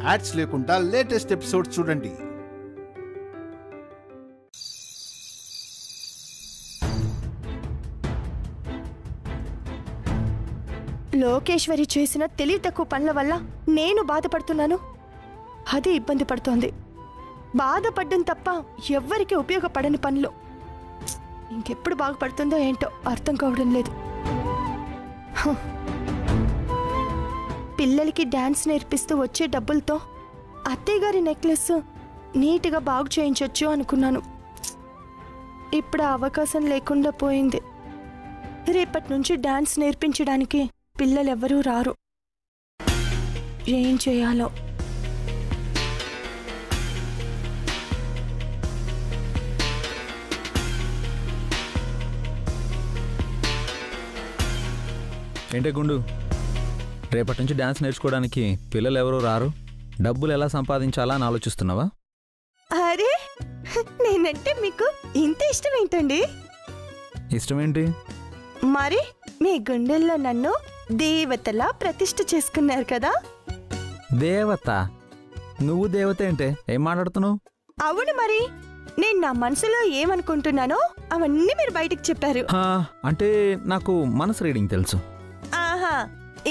Ads లేకుండా latest episode చూడండి. లోకేశ్వరి చేసిన తెలివి తక్కువ పనుల వల్ల నేను బాధపడుతున్నాను, అది ఇబ్బంది పడుతోంది. బాధపడ్డం తప్ప ఎవ్వరికి ఉపయోగపడని పనులు. ఇంకెప్పుడు బాగుపడుతుందో ఏంటో అర్థం కావడం లేదు. పిల్లలకి డాన్స్ నేర్పిస్తూ వచ్చే డబ్బులతో అత్తయ్య గారి నెక్లెస్ నీట్గా బాగు చేయించొచ్చు అనుకున్నాను. ఇప్పుడు ఆ అవకాశం లేకుండా పోయింది. రేపటి నుంచి డాన్స్ నేర్పించడానికి పిల్లలెవ్వరూ రారు. ఏం చేయాలో? ఏంటే గుండు, రేపటి నుంచి డాన్స్ నేర్చుకోవడానికి పిల్లలు ఎవరూ రారు, డబ్బులు ఎలా సంపాదించాలా అని ఆలోచిస్తున్నావా? అరే, నేనంటే మీకు ఇంత ఇష్టం ఏంటండి? ఇష్టమేంటి? మరి మీ గుండెల్లో నన్ను దేవతలా ప్రతిష్ఠ చేసుకున్నారు కదా. దేవత? నువ్వు దేవత ఏంటే? ఏం మాట్లాడుతున్నావు? అవును, మరి నేను నా మనసులో ఏమనుకుంటున్నానో అవన్నీ మీరు బయటికి చెప్పారు. అంటే నాకు మనసు రీడింగ్ తెలుసు. ఆహా,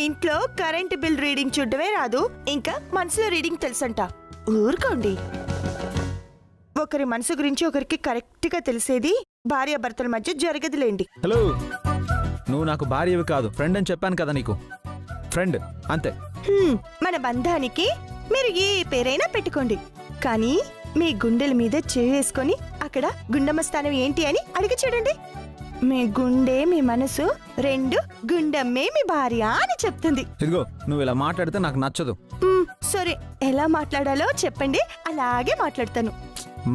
ఇంట్లో కరెంట్ బిల్ రీడింగ్ చూడటమే రాదు, ఇంకా మనసులో రీడింగ్ తెలుసంట. ఊరుకోండి. ఒకరి మనసు గురించి ఒకరికి కరెక్ట్ గా తెలిసేది భార్యాభర్తల మధ్య జరగదులేండి. హలో, నువ్వు నాకు భార్యవి కాదు, ఫ్రెండ్ అని చెప్పాను కదా నీకు. ఫ్రెండ్ అంతే. మన బంధానికి మీరు ఏ పేరైనా పెట్టుకోండి, కానీ మీ గుండెల మీద చేసుకొని అక్కడ గుండమ్మ స్థానం ఏంటి అని అడిగి చూడండి. మీ గుండె మీ మనసు రెండు గుండమ్మే మీ భార్య అని చెప్తుంది. ఇదిగో, నువ్వు ఇలా మాట్లాడితే నాకు నచ్చదు. సరే, ఎలా మాట్లాడాలో చెప్పండి, అలాగే మాట్లాడతాను.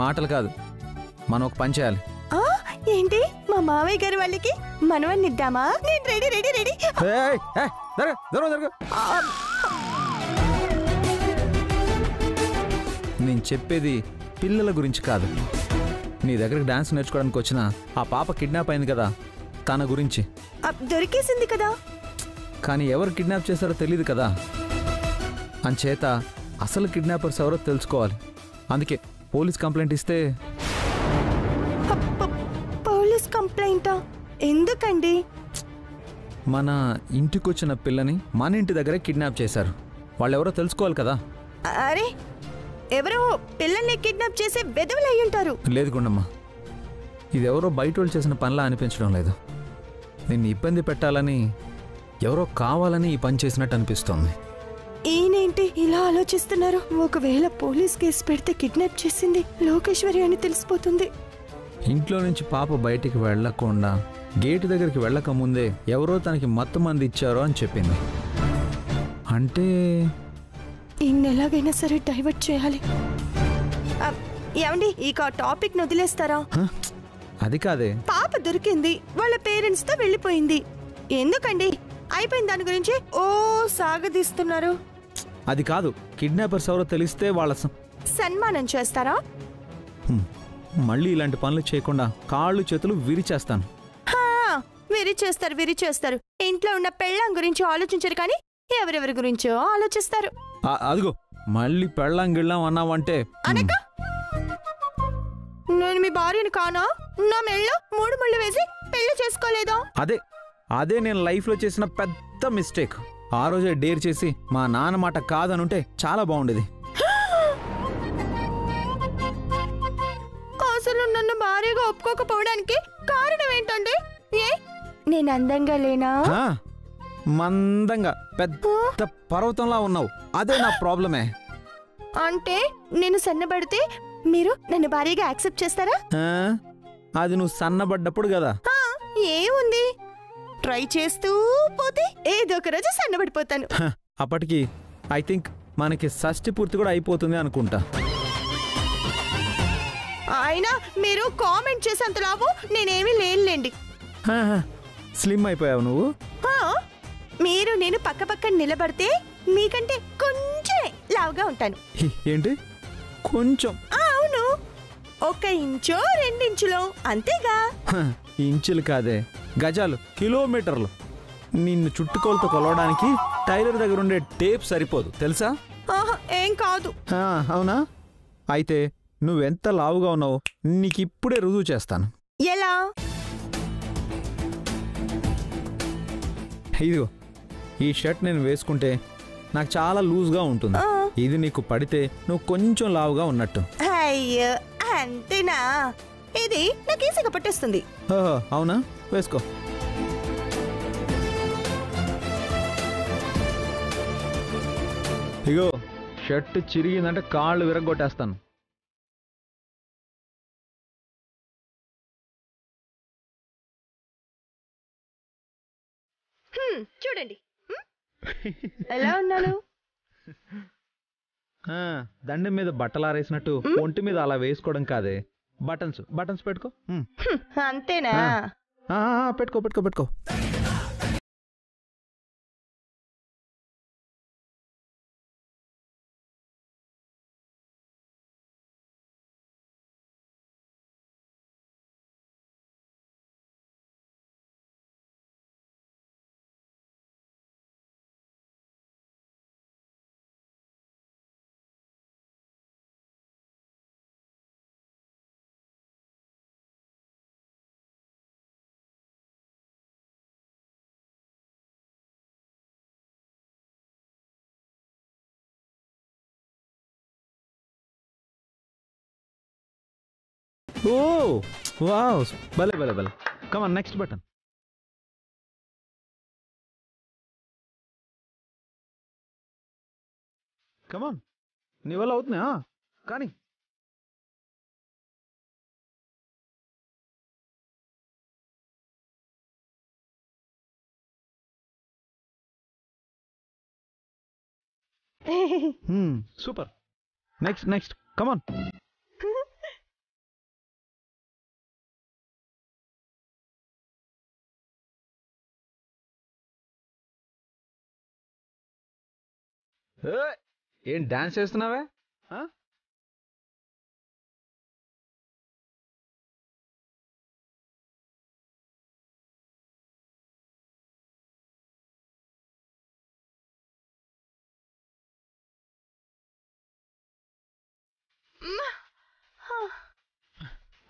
మాటలు కాదు, మనం ఒక పని చేయాలి. ఏంటి? మా మావయ్య గారి వాళ్ళకి మనవన్ని ఇద్దామా? నేను రెడీ రెడీ రెడీ. నేను చెప్పేది పిల్లల గురించి కాదు. నీ దగ్గరికి డాన్స్ నేర్చుకోవడానికి వచ్చిన ఆ పాప కిడ్నాప్ అయింది కదా, తన గురించి. దొరికేసింది కదా, కానీ ఎవరు కిడ్నాప్ చేశారో తెలియదు కదా. అంచేత అసలు కిడ్నాపర్స్ ఎవరో తెలుసుకోవాలి. అందుకే పోలీస్ కంప్లైంట్ ఇస్తే. పోలీస్ కంప్లైంటా? ఎందుకండి? మన ఇంటికొచ్చిన పిల్లని మన ఇంటి దగ్గరే కిడ్నాప్ చేశారు. వాళ్ళెవరో తెలుసుకోవాలి కదా. అరే, ఎవరో పిల్లల్ని కిడ్నాప్ చేసే వెధవలు అయి ఉంటారు. లేదు గుండమ్మ, ఇదెవరో బయట వాళ్ళు చేసిన పనిలా అనిపించడం లేదు. నిన్ను ఇబ్బంది పెట్టాలని ఎవరో కావాలని ఈ పని చేసినట్టు అనిపిస్తోంది. ఈయనేంటి ఇలా ఆలోచిస్తున్నారు? ఒకవేళ పోలీస్ కేసు పెడితే కిడ్నాప్ చేసింది లోకేశ్వరి అని తెలిసిపోతుంది. ఇంట్లో నుంచి పాప బయటికి వెళ్లకుండా గేటు దగ్గరికి వెళ్ళక ముందే ఎవరో తనకి మత్తు మంది ఇచ్చారో అని చెప్పింది. అంటే ఎలాగైనా సరే డైవర్ట్ చేయాలి. ఏమండి, ఇక టాపిక్ వదిలేస్తారా? అది కాదే, పాప దొరికింది, వాళ్ళ పేరెంట్స్ తో వెళ్ళిపోయింది. ఎందుకండి అయిపోయిన దాని గురించి ఓ సాగదీస్తున్నారు? అది కాదు, కిడ్నాపర్స్ ఎవరో తెలిస్తే వాళ్ళ సన్మానం చేస్తారా? మళ్ళీ ఇలాంటి పనులు చేయకుండా కాళ్ళు చేతులు విరిచేస్తాను. విరిచేస్తారు. ఇంట్లో ఉన్న పెళ్ళాం గురించి ఆలోచించరు, కానీ ఎవరెవరి గురించో ఆలోచిస్తారు. అదిగో, మళ్ళీ పెళ్ళాం గిళ్ళాం అన్నావంటే అనక నేను మీ భార్యను కానా? నా మెళ్ళ 3 ముళ్ళు వేసి పెళ్లి చేసుకోలేదా? అదే నేను లైఫ్ లో చేసిన పెద్ద మిస్టేక్. ఆ రోజే డేర్ చేసి మా నాన్న మాట కాదనుంటే చాలా బాగుండేది. అసలు నన్ను భార్యగా ఒప్పుకోకపోవడానికి కారణం ఏంటండి? నేను అందంగా లేనా? మందంగా పెద్ద పర్వతంలా ఉన్నావు, అదే నా ప్రాబ్లమే. అంటే నేను సన్నబడితే మీరు నన్ను భార్యగా యాక్సెప్ట్ చేస్తారా? అది నువ్వు సన్నబడ్డప్పుడు కదా. ఏముంది, ట్రై చేస్తూ పోతే ఏదో ఒక రోజు సన్నబడిపోతాను. అప్పటికి ఐ థింక్ మనకి షష్టి పూర్తి కూడా అయిపోతుంది అనుకుంటా. అయినా మీరు కామెంట్ చేసేంత లాభం నేనేమీ లేనులేండి. స్లిమ్ అయిపోయావు నువ్వు. మీరు నేను పక్క పక్కన నిలబడితే మీకంటే కొంచెం లావుగా ఉంటాను. ఏంటి కొంచెం? అవును, 1 ఇంచో 2 ఇంచులో, అంతేగా. ఇంచులు కాదే, గజాలు, కిలోమీటర్లు. నిన్ను చుట్టుకోలతో కొలవడానికి టైలర్ దగ్గర ఉండే టేప్ సరిపోదు తెలుసా? ఏం కాదు. అవునా? అయితే నువ్వెంత లావుగా ఉన్నావో నీకిప్పుడే రుజువు చేస్తాను. ఎలా? ఇదిగో ఈ షర్ట్ నేను వేసుకుంటే నాకు చాలా లూజ్గా ఉంటుంది. ఇది నీకు పడితే నువ్వు కొంచెం లావుగా ఉన్నట్టు. అయ్యో అంతేనా? ఇది నాకు ఈజీగా పట్టేస్తుంది. అవునా? వేసుకో. ఇగో షర్ట్ చిరిగిందంటే కాళ్ళు విరగొట్టేస్తాను. చూడండి ఎలా ఉన్నాను. దండం మీద బట్టలు ఆరేసినట్టు ఒంటి మీద అలా వేసుకోవడం కాదే, బటన్స్ బటన్స్ పెట్టుకో. అంతేనా? పెట్టుకో పెట్టుకో పెట్టుకో. ఓ వావ్, భలే భలే భలే. Come on, next button. Come on, నీ వల్ల అవుతుంది కానీ. Super. Next next, come on. ఏం డాన్స్ చేస్తున్నావే?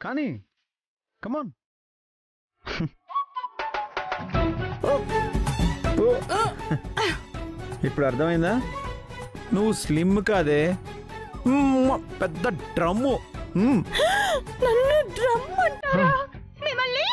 కానీ కమాన్. ఇప్పుడు అర్థమైందా? నువ్వు స్లిమ్ కాదే, పెద్ద డ్రమ్ము. నన్ను డ్రమ్ అంటారా మిమ్మల్ని?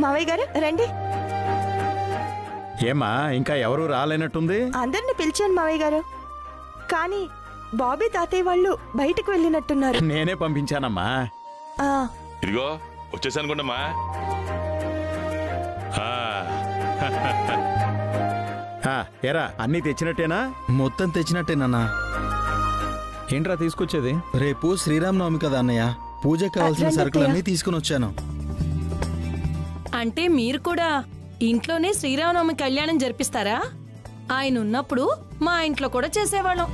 మావయ్య గారు రండి. ఏమా ఇంకా ఎవరు రాలేనట్టుంది? అందరిని పిలిచాను మావయ్య గారు, కానీ బాబీ తాతయ్య వాళ్ళు బయటకు వెళ్ళినట్టున్నారు. నేనే పంపించానమ్మా. ఇదిగో వచ్చేసానుకోండమ్మా. ఎరా అన్నీ తెచ్చినట్టేనా? మొత్తం తెచ్చినట్టేనన్నా. ఏంట్రా తీసుకొచ్చేది? రేపు శ్రీరామనవమి కదా అన్నయ్య, పూజకు కావాల్సిన సరుకులన్నీ తీసుకుని వచ్చాను. అంటే మీరు కూడా ఇంట్లోనే శ్రీరామనవమి కళ్యాణం జరిపిస్తారా? ఆయన ఉన్నప్పుడు మా ఇంట్లో కూడా చేసేవాళ్ళం.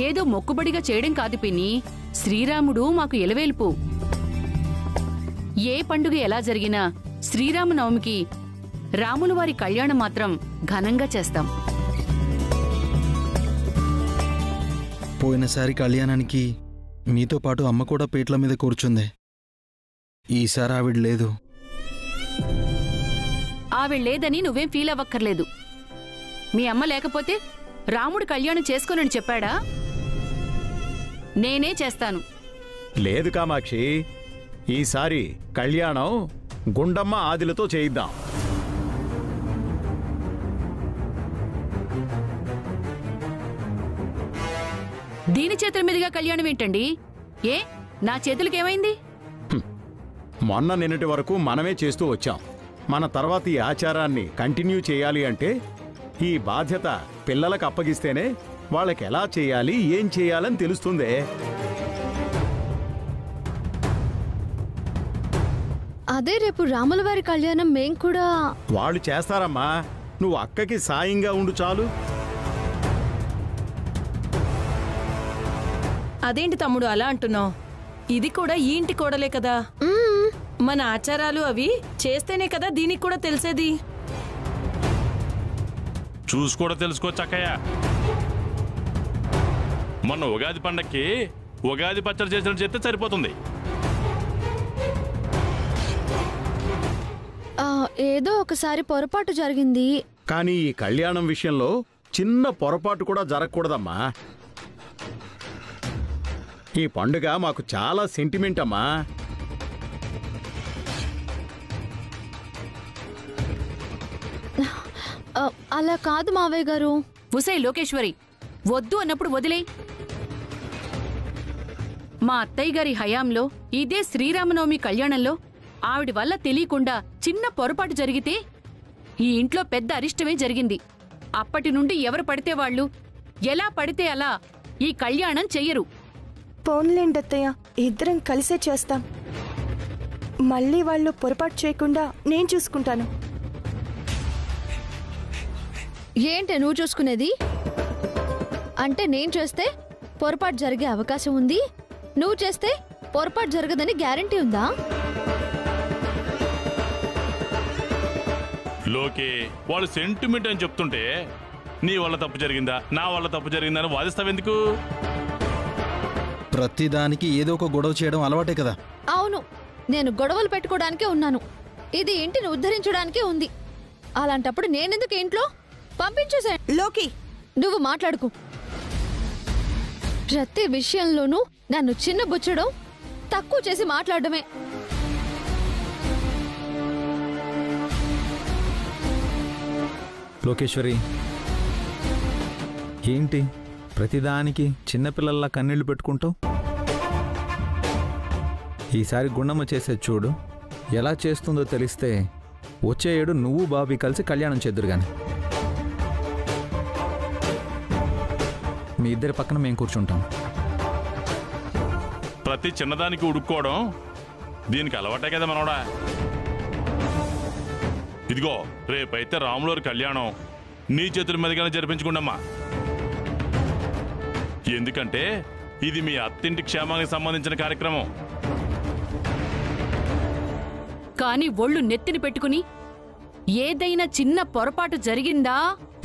ఏదో మొక్కుబడిగా చేయడం కాదు పిన్ని, శ్రీరాముడు మాకు ఎలవేల్పు. ఏ పండుగ ఎలా జరిగినా శ్రీరామనవమికి రాముల వారి కళ్యాణం మాత్రం ఘనంగా చేస్తాం. పోయినసారి కళ్యాణానికి మీతో పాటు అమ్మ కూడా పీటల మీద కూర్చుంది. ఈసారి ఆవిడ లేదు. ఆవిడ లేదని నువ్వేం ఫీల్ అవ్వక్కర్లేదు. మీ అమ్మ లేకపోతే రాముడు కళ్యాణం చేసుకోనని చెప్పాడా? నేనే చేస్తాను. లేదు కామాక్షి, ఈసారి కళ్యాణం గుండమ్మ ఆదిలతో చేయిద్దాం. దీని చేతుల మీదుగా కళ్యాణం ఏంటండి? ఏ నా చేతులకేమైంది? మొన్న నిన్నటి వరకు మనమే చేస్తూ వచ్చాం. మన తర్వాత ఈ ఆచారాన్ని కంటిన్యూ చేయాలి అంటే ఈ బాధ్యత పిల్లలకు అప్పగిస్తేనే వాళ్ళకి ఎలా చేయాలి, ఏం చేయాలని తెలుస్తుందే. అదే రేపు రాముల వారి కళ్యాణం మేం కూడా. వాళ్ళు చేస్తారమ్మా, నువ్వు అక్కకి సాయంగా ఉండు చాలు. అదేంటి తమ్ముడు అలా అంటున్నావు? ఇది కూడా ఈ ఇంటి కోడలే కదా. మన ఆచారాలు అవి చేస్తేనే కదా దీనికి కూడా తెలిసేది. చూసి కూడా తెలుసుకోవచ్చు అక్కయ్య. మొన్న ఉగాది పండక్కి ఉగాది పచ్చడి చేసినట్టు చెప్తే సరిపోతుంది. ఏదో ఒకసారి పొరపాటు జరిగింది. కానీ ఈ కళ్యాణం విషయంలో చిన్న పొరపాటు కూడా జరగకూడదమ్మా. ఈ పండుగ మాకు చాలా సెంటిమెంట్ అమ్మా. అలా కాదు మావయ్య గారు. ఉసై లోకేశ్వరి, వద్దు అన్నప్పుడు వదిలేయ్. మా అత్తయ్య గారి హయాంలో ఇదే శ్రీరామనవమి కళ్యాణంలో ఆవిడ వల్ల తెలియకుండా చిన్న పొరపాటు జరిగితే ఈ ఇంట్లో పెద్ద అరిష్టమే జరిగింది. అప్పటి నుండి ఎవరు పడితే వాళ్ళు ఎలా పడితే అలా ఈ కళ్యాణం చెయ్యరు. పోన్లేండి అత్తయ్య, ఇద్దరం కలిసే చేస్తాం. మళ్ళీ వాళ్ళు పొరపాటు చేయకుండా నేను చూసుకుంటాను. ఏంటి నువ్వు చూసుకునేది? అంటే నేను చేస్తే పొరపాటు జరిగే అవకాశం ఉంది, నువ్వు చేస్తే పొరపాటు జరగదని గ్యారంటీ ఉందా? లోకే, వాళ్ళు సెంటిమెంట్ అని చెప్తుంటే నీ వల్ల తప్పు జరిగిందా, నా వల్ల తప్పు జరిగిందా అని వాదిస్తావెందుకు? ప్రతిదానికి ఏదో ఒక గొడవ చేయడం అలవాటే కదా. అవును, నేను గొడవలు పెట్టుకోవడానికే ఉన్నాను. ఇది ఇంటిని ఉద్ధరించడానికే ఉంది. అలాంటప్పుడు నేనెందుకు ఇంట్లో? పంపించేసా. లోకి, నువ్వు మాట్లాడుకు. ప్రతి విషయంలోనూ నన్ను చిన్నబుచ్చడం, తక్కువ చేసి మాట్లాడమే. లోకేశ్వరి, ఏంటి ప్రతిదానికి చిన్నపిల్లల్లా కన్నీళ్లు పెట్టుకుంటావు? ఈసారి గుండమ్మ చేసేది చూడు. ఎలా చేస్తుందో తెలిస్తే వచ్చే ఏడు నువ్వు బాబీ కలిసి కళ్యాణం చేద్దురు గాని. మీ ఇద్దరి పక్కన మేము కూర్చుంటాం. ప్రతి చిన్నదానికి ఉడుక్కోవడం దీనికి అలవాటే కదా మనోడా. ఇదిగో రేపైతే రాములవారి కళ్యాణం నీ చేతుల మీదుగానే జరిపించుకుండమ్మా. ఎందుకంటే ఇది మీ అత్తింటి క్షేమానికి సంబంధించిన కార్యక్రమం. కాని ఒళ్ళు నెత్తిని పెట్టుకుని ఏదైనా చిన్న పొరపాటు జరిగిందా?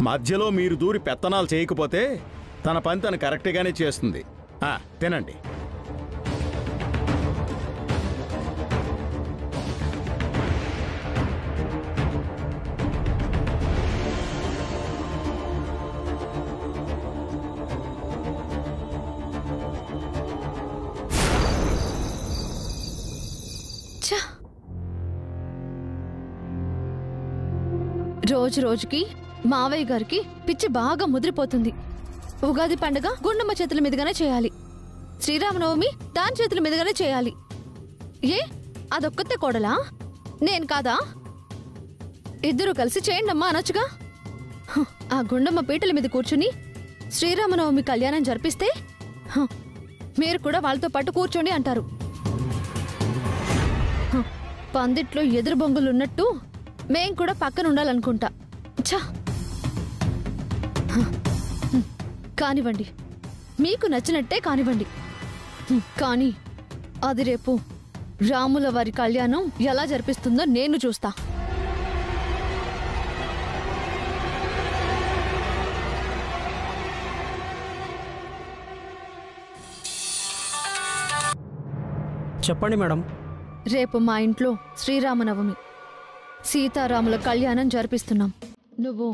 మధ్యలో మీరు దూరి పెత్తనాలు చేయకపోతే తన పని తను కరెక్ట్గానే చేస్తుంది. తినండి. రోజు రోజుకి మావయ్య గారికి పిచ్చి బాగా ముదిరిపోతుంది. ఉగాది పండుగ గుండమ్మ చేతుల మీదుగానే చేయాలి, శ్రీరామనవమి దాని చేతుల మీదుగానే చేయాలి. ఏ అదొక్కతే కోడలా? నేను కాదా? ఇద్దరు కలిసి చేయండమ్మా అనొచ్చుగా. ఆ గుండమ్మ పీటల మీద కూర్చుని శ్రీరామనవమి కళ్యాణం జరిపిస్తే మీరు కూడా వాళ్ళతో పాటు కూర్చోండి అంటారు. పందిట్లో ఎదురు బొంగులున్నట్టు మేం కూడా పక్కన ఉండాలనుకుంటా. ఛా, కానివ్వండి, మీకు నచ్చినట్టే కానివ్వండి. కానీ అది రేపు రాముల వారి కళ్యాణం ఎలా జరిపిస్తుందో నేను చూస్తా. చెప్పండి మేడం. రేపు మా ఇంట్లో శ్రీరామనవమి, సీతారాముల కళ్యాణం జరిపిస్తున్నాం. నువ్వు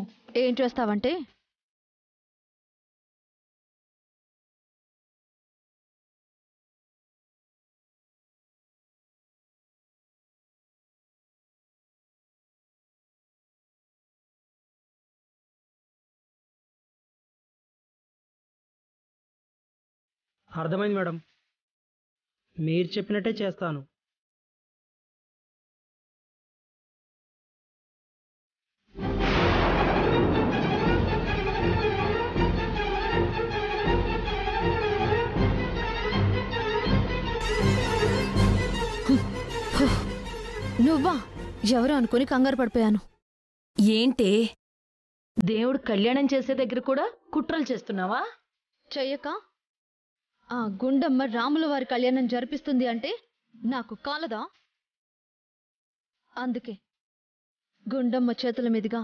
ఏం చేస్తావంటే అర్థమైంది మేడం, మీరు చెప్పినట్టే చేస్తాను. నువ్వా? ఎవరు అనుకుని కంగారు పడిపోయాను. ఏంటే దేవుడు కళ్యాణం చేసే దగ్గర కూడా కుట్రలు చేస్తున్నావా? చెయ్యక ఆ గుండమ్మ రాముల వారి కళ్యాణం జరిపిస్తుంది అంటే నాకు కాలదా? అందుకే గుండమ్మ చేతుల మీదుగా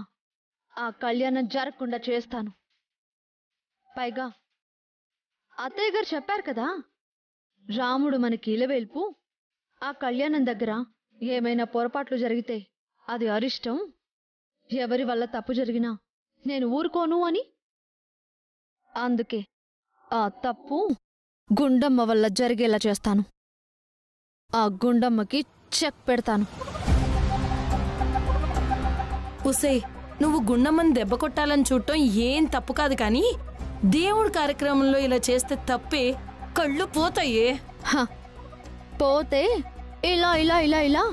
ఆ కళ్యాణం జరగకుండా చేస్తాను. పైగా అత్తయ్య గారు చెప్పారు కదా, రాముడు మనకి ఇలవేల్పు, ఆ కళ్యాణం దగ్గర ఏమైనా పొరపాట్లు జరిగితే అది అరిష్టం, ఎవరి వల్ల తప్పు జరిగినా నేను ఊరుకోను అని. అందుకే ఆ తప్పు గుండమ్మ వల్ల జరిగేలా చేస్తాను. ఆ గుండమ్మకి చెక్ పెడతాను. ఉసే, నువ్వు గుండమ్మని దెబ్బ కొట్టాలని చూడటం ఏం తప్పు కాదు, కానీ దేవుడి కార్యక్రమంలో ఇలా చేస్తే తప్పే. కళ్ళు పోతాయే. పోతే ఇలా ఇలా ఇలా ఇలా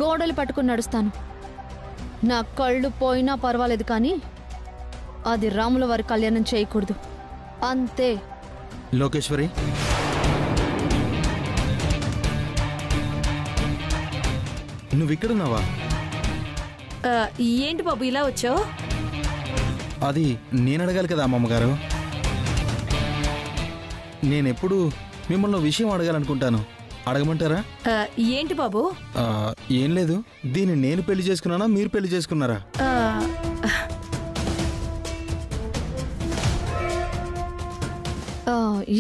గోడలు పట్టుకుని నడుస్తాను. నా కళ్ళు పోయినా పర్వాలేదు, కానీ అది రాముల వారి కళ్యాణం చేయకూడదు, అంతే. లోకేశ్వరి, నువ్విక్కడున్నావా? ఏంటి బాబు ఇలా వచ్చావు? అది నేను అడగాలి కదా అమ్మమ్మగారు. నేనెప్పుడు మిమ్మల్ని విషయం అడగాలనుకుంటాను, అడగమంటారా? ఏంటి బాబు? ఏం లేదు. దీన్ని నేను పెళ్లి చేసుకున్నానా, మీరు పెళ్లి చేసుకున్నారా?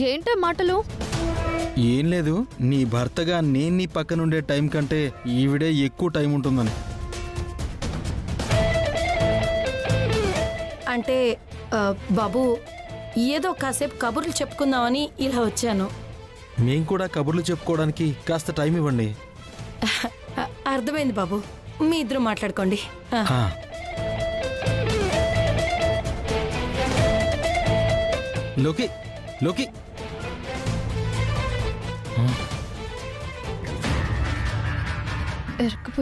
ఏంటో మాటలు? ఏం లేదు, నీ భర్తగా నేను నీ పక్కనుండే టైం కంటే ఈవిడే ఎక్కువ టైం ఉంటుందని. అంటే బాబు, ఏదో కాసేపు కబుర్లు చెప్పుకుందామని ఇలా వచ్చాను. మేం కూడా కబుర్లు చెప్పుకోవడానికి కాస్త టైం ఇవ్వండి. అర్థమైంది బాబు, మీ ఇద్దరు మాట్లాడుకోండి. లోకి లోకి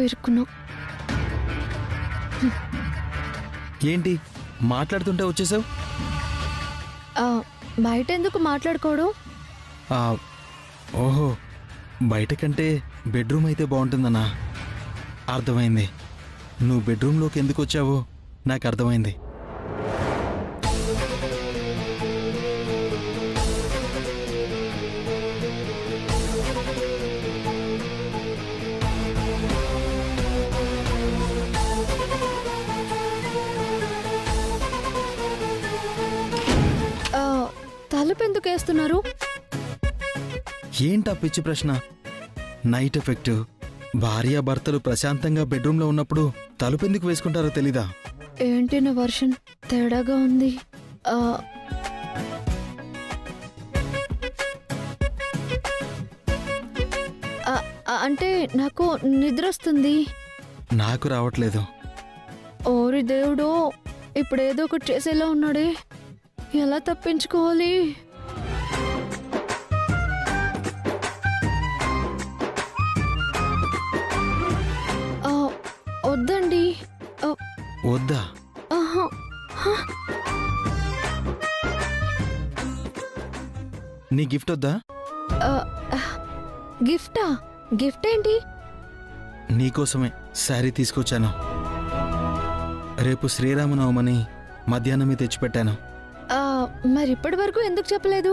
ఇరుక్కున్నావు. ఏంటి మాట్లాడుతుంటే వచ్చేసావు? బయట ఎందుకు మాట్లాడుకోవడం? ఓహో, బయట కంటే బెడ్రూమ్ అయితే బాగుంటుందన్నా. అర్థమైంది. నువ్వు బెడ్రూమ్లోకి ఎందుకు వచ్చావో నాకు అర్థమైంది. తలుపు ఎందుకు వేస్తున్నారు? ఏంటా పిచ్చి ప్రశ్న? Night effect. భార్యాభర్తలు ప్రశాంతంగా బెడ్రూమ్లో ఉన్నప్పుడు తలుపు ఎందుకు వేసుకుంటారో తెలీదా? ఏంటి నా వర్షన్ తేడాగా ఉంది? అంటే నాకు నిద్ర వస్తుంది. నాకు రావట్లేదు. ఓరి దేవుడో, ఇప్పుడు ఏదో ఒకటి చేసేలా ఉన్నాడే, ఎలా తప్పించుకోవాలి? వద్దండి. వద్దా? నీ గిఫ్ట్ వద్దా? గిఫ్టా? గిఫ్ట్ ఏంటి? నీకోసమే శారీ తీసుకొచ్చాను. రేపు శ్రీరామనవమని మధ్యాహ్నమే తెచ్చిపెట్టాను. మరి ఇప్పటి వరకు ఎందుకు చెప్పలేదు?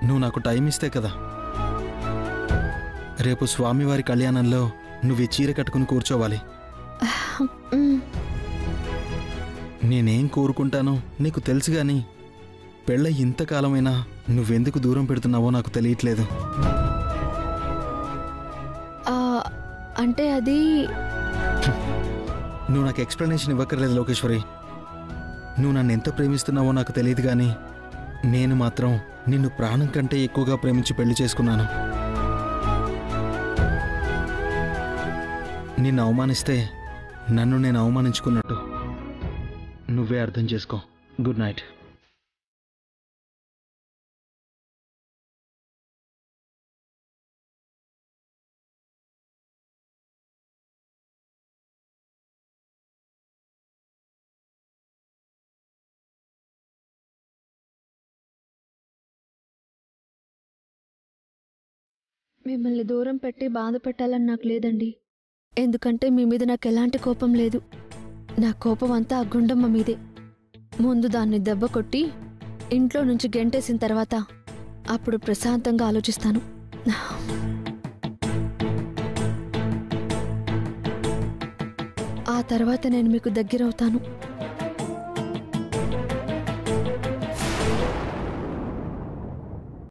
నువ్వు నాకు టైం ఇస్తే కదా. రేపు స్వామివారి కళ్యాణంలో నువ్వు ఈ చీర కట్టుకుని కూర్చోవాలి. నేనేం కోరుకుంటానో నీకు తెలుసు గాని, పెళ్ళ ఇంతకాలమైనా నువ్వెందుకు దూరం పెడుతున్నావో నాకు తెలియట్లేదు. అంటే అది నువ్వు నాకు ఎక్స్ప్లెనేషన్ ఇవ్వక్కర్లేదు లోకేశ్వరి. నువ్వు నన్ను ఎంత ప్రేమిస్తున్నావో నాకు తెలియదు కానీ నేను మాత్రం నిన్ను ప్రాణం కంటే ఎక్కువగా ప్రేమించి పెళ్లి చేసుకున్నాను. నిన్ను అవమానిస్తే నన్ను నేను అవమానించుకున్నట్టు. నువ్వే అర్థం చేసుకో. Good night. మిమ్మల్ని దూరం పెట్టి బాధ పెట్టాలని నాకు లేదండి. ఎందుకంటే మీ మీద నాకు ఎలాంటి కోపం లేదు. నా కోపం అంతా ఆ గుండమ్మ మీదే. ముందు దాన్ని దెబ్బ కొట్టి ఇంట్లో నుంచి గెంటేసిన తర్వాత అప్పుడు ప్రశాంతంగా ఆలోచిస్తాను. ఆ తర్వాత నేను మీకు దగ్గరవుతాను.